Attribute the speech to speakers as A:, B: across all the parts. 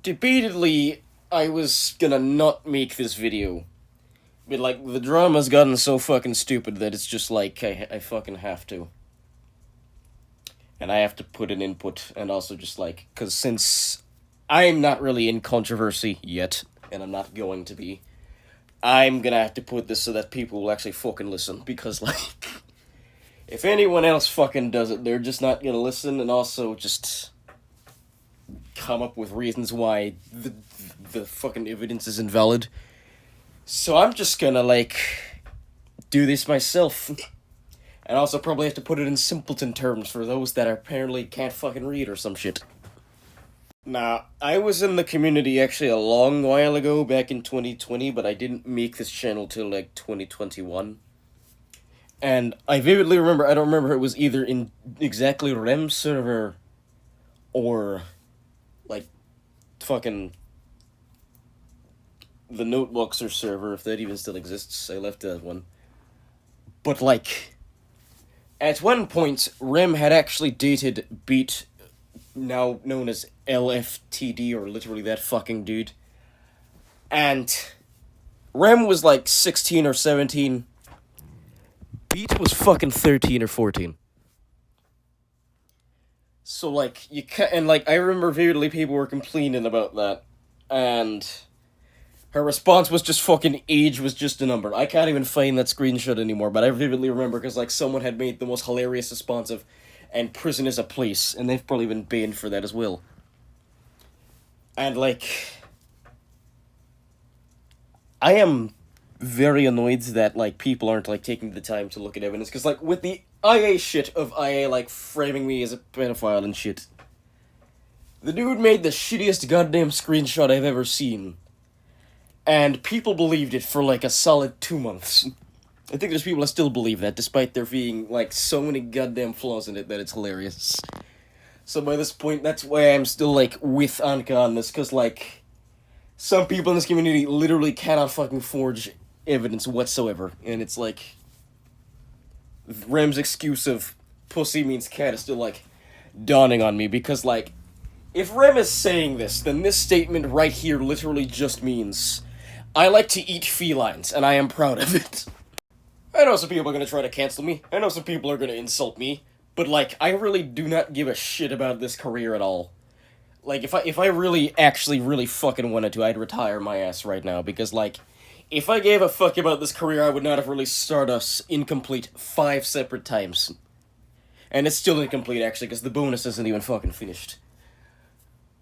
A: Debatedly, I was gonna not make this video. But, like, the drama's gotten so fucking stupid that it's just like, I fucking have to. And I have to put an input, and also just like, because since I'm not really in controversy yet, and I'm not going to be, I'm gonna have to put this so that people will actually fucking listen, because, like, if anyone else fucking does it, they're just not gonna listen, and also just come up with reasons why the fucking evidence is invalid. So I'm just gonna, like, do this myself. And also probably have to put it in simpleton terms for those that apparently can't fucking read or some shit. Nah, I was in the community actually a long while ago, back in 2020, but I didn't make this channel till, like, 2021. And I vividly remember, I don't remember if it was either in exactly REM server or, like, fucking the Noteboxer server, if that even still exists. I left that one. But, like, at one point, Rem had actually dated Beat, now known as LFTD, or literally that fucking dude. And Rem was like 16 or 17. Beat was fucking 13 or 14. So, like, you can't, and, like, I remember vividly people were complaining about that. And her response was just fucking age was just a number. I can't even find that screenshot anymore, but I vividly remember because, like, someone had made the most hilarious response of, and prison is a place, and they've probably been banned for that as well. And, like, I am very annoyed that, like, people aren't, like, taking the time to look at evidence, because, like, with the IA shit of IA, like, framing me as a pedophile and shit, the dude made the shittiest goddamn screenshot I've ever seen. And people believed it for, like, a solid 2 months. I think there's people that still believe that, despite there being, like, so many goddamn flaws in it that it's hilarious. So by this point, that's why I'm still, like, with Anka on this, because, like, some people in this community literally cannot fucking forge evidence whatsoever. And it's, like, Rem's excuse of pussy means cat is still, like, dawning on me, because, like, if Rem is saying this, then this statement right here literally just means I like to eat felines, and I am proud of it. I know some people are gonna try to cancel me. I know some people are gonna insult me. But, like, I really do not give a shit about this career at all. Like, if I really, actually, really fucking wanted to, I'd retire my ass right now. Because, like, if I gave a fuck about this career, I would not have released Stardust Incomplete 5 separate times. And it's still incomplete, actually, because the bonus isn't even fucking finished.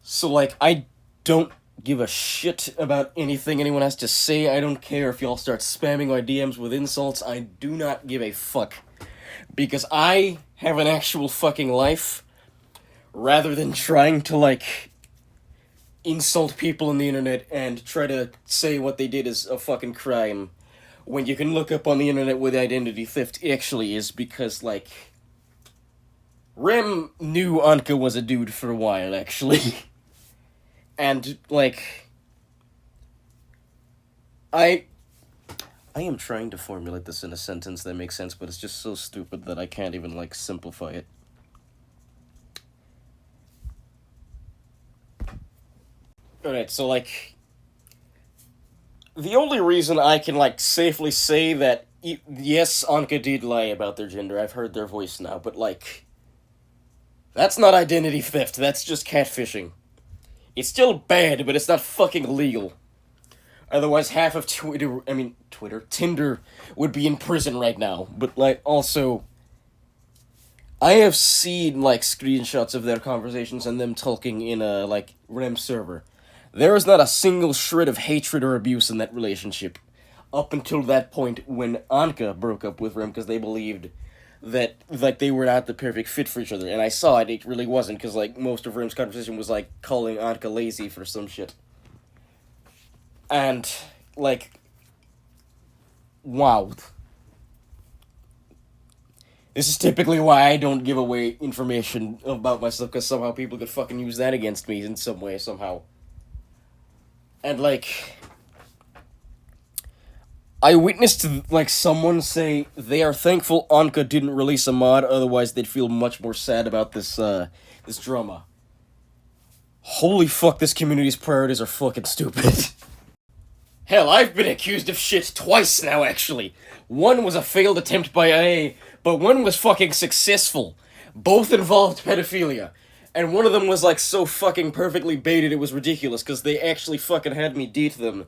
A: So, like, I don't give a shit about anything anyone has to say. I don't care if y'all start spamming my DMs with insults. I do not give a fuck. Because I have an actual fucking life, rather than trying to, like, insult people on the internet and try to say what they did is a fucking crime, when you can look up on the internet what identity theft actually is, because, like, Rem knew Anka was a dude for a while, actually. And, like, I am trying to formulate this in a sentence that makes sense, but it's just so stupid that I can't even, like, simplify it. Alright, so, like, the only reason I can, like, safely say that, yes, Anka did lie about their gender, I've heard their voice now, but, like, that's not identity theft, that's just catfishing. It's still bad, but it's not fucking legal. Otherwise, half of Tinder would be in prison right now. But, like, also, I have seen, like, screenshots of their conversations and them talking in a, like, REM server. There is not a single shred of hatred or abuse in that relationship. Up until that point when Anka broke up with Rem because they believed that, like, they were not the perfect fit for each other. And I saw it really wasn't, because, like, most of Rem's conversation was, like, calling Anka lazy for some shit. And, like, wow. This is typically why I don't give away information about myself, because somehow people could fucking use that against me in some way, somehow. And, like, I witnessed, like, someone say they are thankful Anka didn't release a mod, otherwise they'd feel much more sad about this drama. Holy fuck, this community's priorities are fucking stupid. Hell, I've been accused of shit twice now, actually. One was a failed attempt by IA, but one was fucking successful. Both involved pedophilia. And one of them was, like, so fucking perfectly baited it was ridiculous, because they actually fucking had me date them.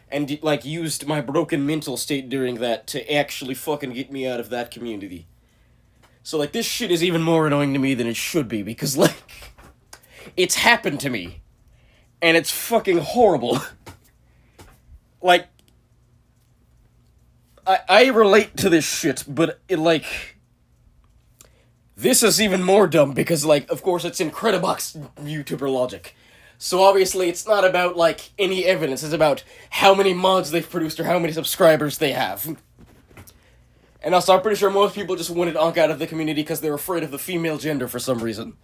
A: And, like, used my broken mental state during that to actually fucking get me out of that community. So, like, this shit is even more annoying to me than it should be, because, like, it's happened to me. And it's fucking horrible. Like, I relate to this shit, but it, like, this is even more dumb because, like, of course it's Incredibox YouTuber logic. So obviously it's not about, like, any evidence, it's about how many mods they've produced or how many subscribers they have. And also, I'm pretty sure most people just wanted Ankh out of the community because they're afraid of the female gender for some reason.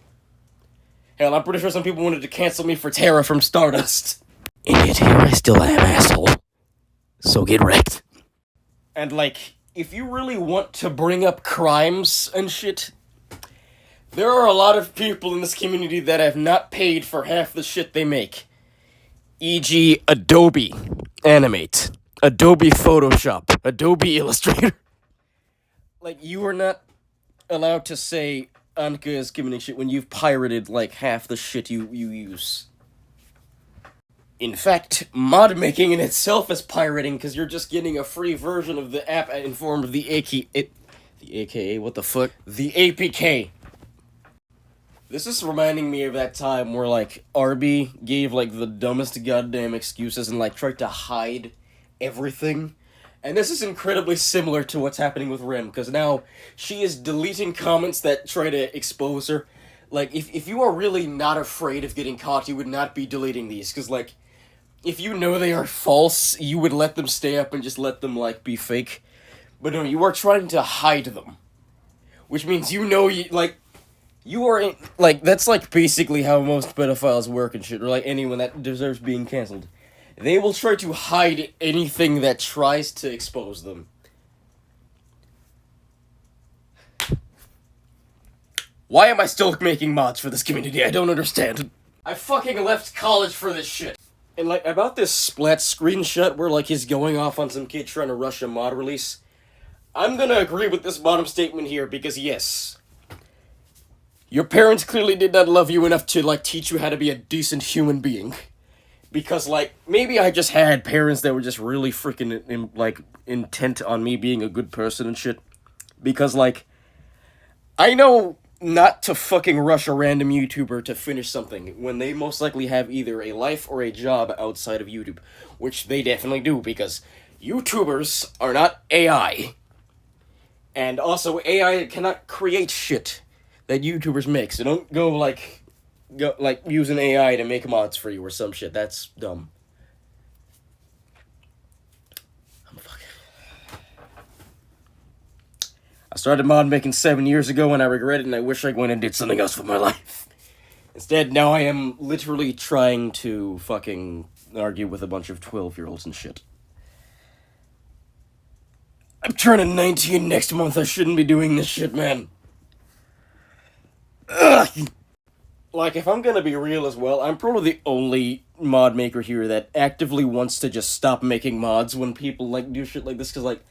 A: Hell, I'm pretty sure some people wanted to cancel me for Terra from Stardust. And yet here I still am, asshole. So get wrecked. And, like, if you really want to bring up crimes and shit, there are a lot of people in this community that have not paid for half the shit they make. E.g. Adobe Animate, Adobe Photoshop, Adobe Illustrator. Like, you are not allowed to say Anka is giving shit when you've pirated, like, half the shit you use. In fact, mod making in itself is pirating, because you're just getting a free version of the app in form of the AKA, what the fuck? The APK. This is reminding me of that time where, like, Arby gave, like, the dumbest goddamn excuses and, like, tried to hide everything. And this is incredibly similar to what's happening with Rem, because now she is deleting comments that try to expose her. Like, if you are really not afraid of getting caught, you would not be deleting these, because, like, if you know they are false, you would let them stay up and just let them, like, be fake. But no, you are trying to hide them. Which means you know, you are in, like, that's, like, basically how most pedophiles work and shit, or, like, anyone that deserves being cancelled. They will try to hide anything that tries to expose them. Why am I still making mods for this community? I don't understand. I fucking left college for this shit. And, like, about this Splat screenshot where, like, he's going off on some kid trying to rush a mod release, I'm gonna agree with this bottom statement here, because yes, your parents clearly did not love you enough to, like, teach you how to be a decent human being. Because, like, maybe I just had parents that were just really freaking, like, intent on me being a good person and shit. Because, like, I know not to fucking rush a random YouTuber to finish something when they most likely have either a life or a job outside of YouTube. Which they definitely do, because YouTubers are not AI. And also, AI cannot create shit that YouTubers make, so don't go, like, use an AI to make mods for you or some shit. That's dumb. I started mod making 7 years ago and I regret it and I wish I went and did something else with my life. Instead, now I am literally trying to fucking argue with a bunch of 12-year-olds and shit. I'm turning 19 next month. I shouldn't be doing this shit, man. Ugh. Like, if I'm gonna be real as well, I'm probably the only mod maker here that actively wants to just stop making mods when people, like, do shit like this, because, like,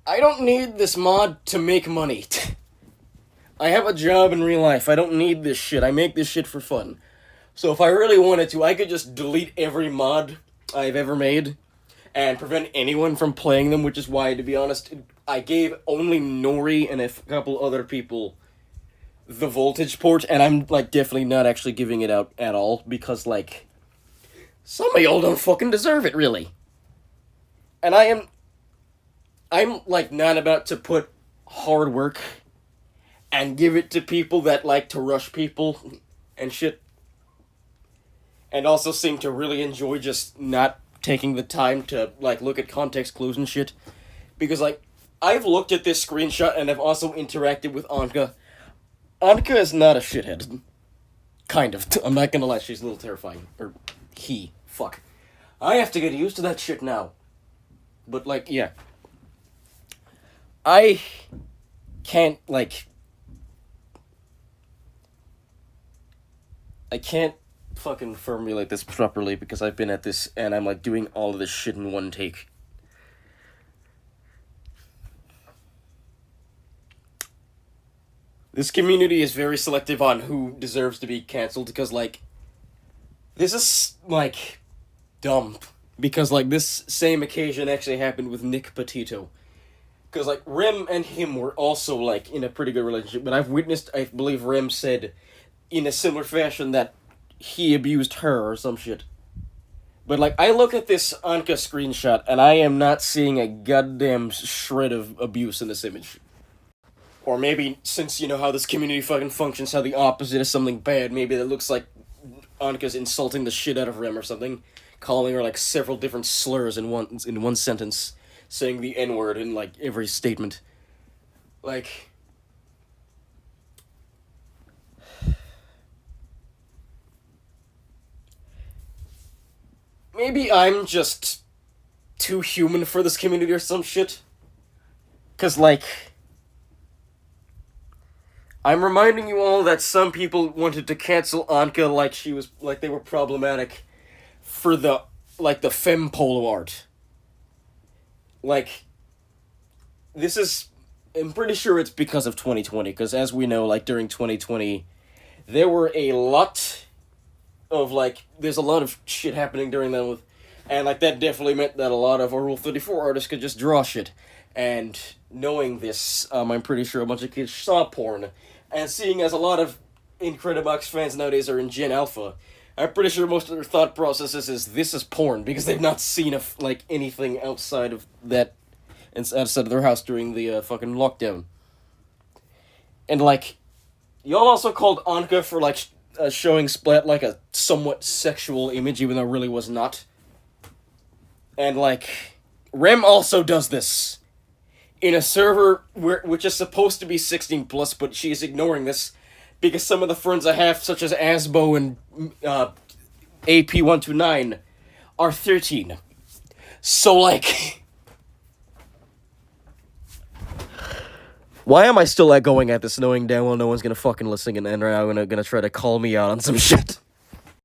A: I don't need this mod to make money. I have a job in real life. I don't need this shit. I make this shit for fun. So if I really wanted to, I could just delete every mod I've ever made and prevent anyone from playing them, which is why, to be honest, I gave only Nori and a couple other people the voltage port, and I'm, like, definitely not actually giving it out at all, because, like, some of y'all don't fucking deserve it, really. And I'm, like, not about to put hard work and give it to people that like to rush people and shit. And also seem to really enjoy just not taking the time to, like, look at context clues and shit. Because, like, I've looked at this screenshot and I've also interacted with Anka. Anka is not a shithead. Kind of. I'm not gonna lie, she's a little terrifying. Or, he. Fuck. I have to get used to that shit now. But, like, yeah. I can't, like... I can't fucking formulate this properly because I've been at this and I'm like doing all of this shit in one take. This community is very selective on who deserves to be cancelled because, like, this is, like, dumb. Because, like, this same occasion actually happened with Nick Petito. Because, like, Rem and him were also, like, in a pretty good relationship. But I've witnessed, I believe Rem said, in a similar fashion, that he abused her or some shit. But, like, I look at this Anka screenshot, and I am not seeing a goddamn shred of abuse in this image. Or maybe, since you know how this community fucking functions, how the opposite is something bad, maybe that looks like Annika's insulting the shit out of Rem or something, calling her, like, several different slurs in one sentence, saying the N-word in, like, every statement. Like... maybe I'm just too human for this community or some shit. 'Cause, like... I'm reminding you all that some people wanted to cancel Anka like they were problematic for the femme polo art. Like, this is, I'm pretty sure it's because of 2020, because as we know, like, during 2020, there were a lot of, like, there's a lot of shit happening during that, and, like, that definitely meant that a lot of Rule 34 artists could just draw shit. And knowing this, I'm pretty sure a bunch of kids saw porn. And seeing as a lot of Incredibox fans nowadays are in Gen Alpha, I'm pretty sure most of their thought processes is this is porn, because they've not seen anything outside of that, outside of their house during the fucking lockdown. And, like, y'all also called Anka for, like, showing Splat like a somewhat sexual image, even though it really was not. And, like, Rem also does this in a server which is supposed to be 16 plus, but she is ignoring this because some of the friends I have, such as Asbo and AP129, are 13. So, like, why am I still going at this, knowing damn well no one's gonna fucking listen and they're now gonna try to call me out on some shit?